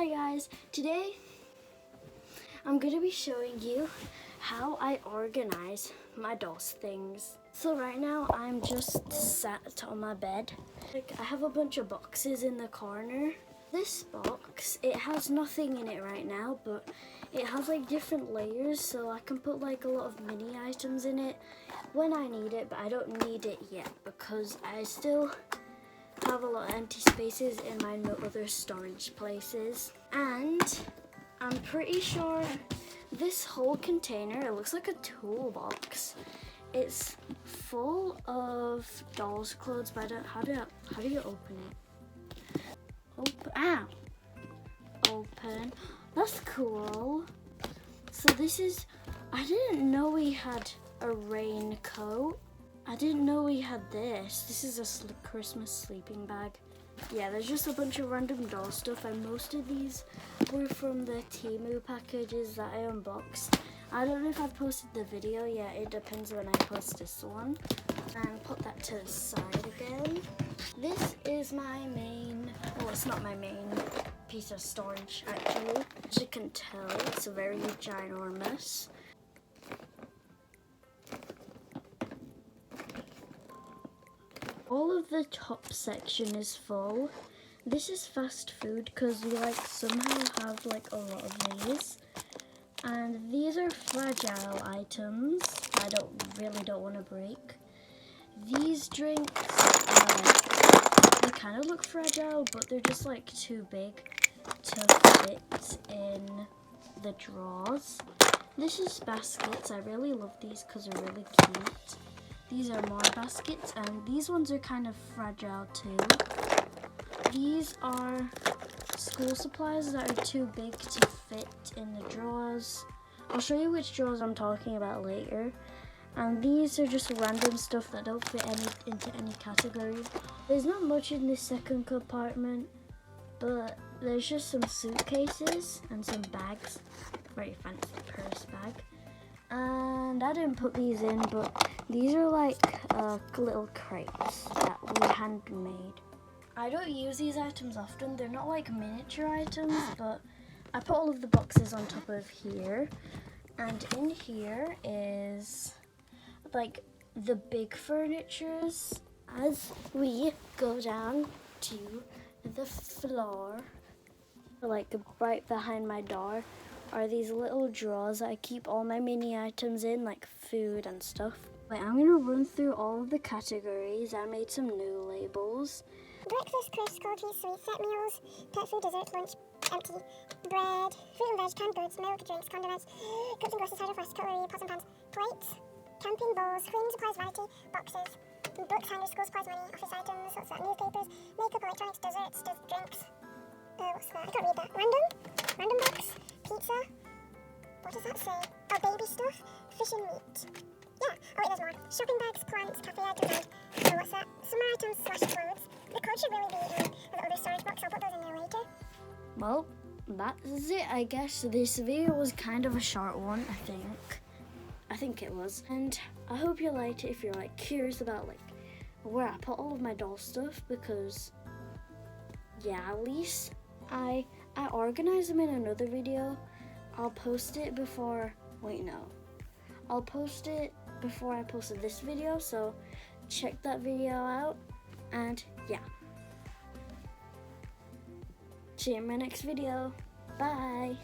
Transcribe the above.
Hi guys, today I'm going to be showing you how I organize my dolls things. So right now I'm just sat on my bed. I have a bunch of boxes in the corner. This box, it has nothing in it right now, but it has like different layers, so I can put like a lot of mini items in it when I need it, but I don't need it yet because I still have a lot of empty spaces in my other storage places. And I'm pretty sure this whole container, it looks like a toolbox. It's full of dolls' clothes, but how do you open it? Open. That's cool. So this is, I didn't know we had a raincoat. I didn't know we had this. This is a Christmas sleeping bag. Yeah, there's just a bunch of random doll stuff, and most of these were from the Temu packages that I unboxed. I don't know if I've posted the video yet. It depends when I post this one. And put that to the side again. This is my main, well, it's not my main piece of storage actually. As you can tell, it's very ginormous. All of the top section is full. This is fast food because we somehow have a lot of these. And these are fragile items I really don't want to break. These drinks, they kind of look fragile, but they're just too big to fit in the drawers. This is baskets. I really love these because they're really cute. These are more baskets, and these ones are kind of fragile too. These are school supplies that are too big to fit in the drawers. I'll show you which drawers I'm talking about later. And these are just random stuff that don't fit into any category. There's not much in this second compartment, but there's just some suitcases and some bags. Very fancy purse bag. And I didn't put these in, but these are little crates that we handmade. I don't use these items often. They're not miniature items, but I put all of the boxes on top of here. And in here is the big furnitures. As we go down to the floor, right behind my door, are these little drawers that I keep all my mini items in, like food and stuff. I'm gonna run through all of the categories. I made some new labels. Breakfast, crisps, cold tea, sweets, set meals, pet food, dessert, lunch, empty, bread, fruit and veg, canned goods, milk, drinks, condiments, cooks and groceries, hydro flask, cutlery, pots and pans, plates, camping bowls, cleaning supplies, vanity, boxes, books, hangers, school supplies, money, office items, what's that, newspapers, makeup, electronics, desserts, drinks, what's that, I can't read that, random box, pizza, what does that say, oh, baby stuff, fish and meat, yeah, oh wait, there's more, shopping bags, plants, cafe items, and what's that, summer items / clothes. The code should really be in the other storage box. I'll put those in there later. Well, that's it, I guess. This video was kind of a short one, I think it was. And I hope you liked it if you're curious about where I put all of my doll stuff, because yeah, at least I organize them in another video. I'll post it before, I'll post it before I posted this video, so check that video out. And yeah, see you in my next video. Bye.